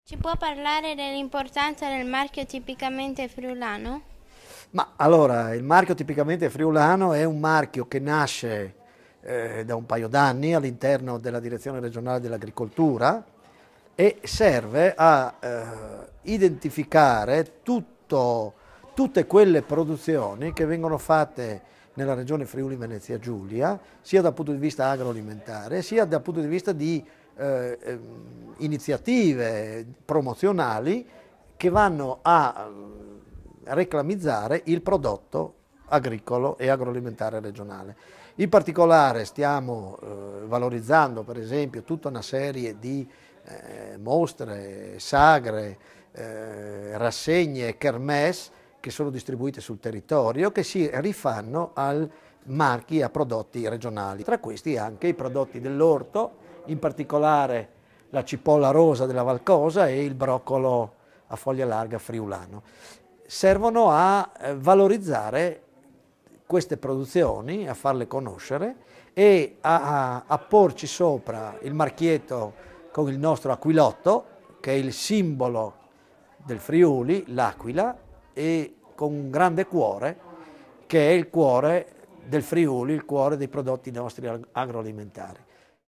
Ci può parlare dell'importanza del marchio tipicamente friulano? Ma allora, il marchio tipicamente friulano è un marchio che nasce da un paio d'anni all'interno della Direzione Regionale dell'Agricoltura e serve a identificare tutte quelle produzioni che vengono fatte nella regione Friuli Venezia Giulia, sia dal punto di vista agroalimentare, sia dal punto di vista di iniziative promozionali che vanno a reclamizzare il prodotto agricolo e agroalimentare regionale. In particolare stiamo valorizzando per esempio tutta una serie di mostre, sagre, rassegne e kermesse che sono distribuite sul territorio, che si rifanno al marchi e a prodotti regionali. Tra questi anche i prodotti dell'orto, in particolare la cipolla rosa della Valcosa e il broccolo a foglia larga friulano. Servono a valorizzare queste produzioni, a farle conoscere e a porci sopra il marchietto con il nostro aquilotto, che è il simbolo del Friuli, l'aquila, e con un grande cuore, che è il cuore del Friuli, il cuore dei prodotti nostri agroalimentari.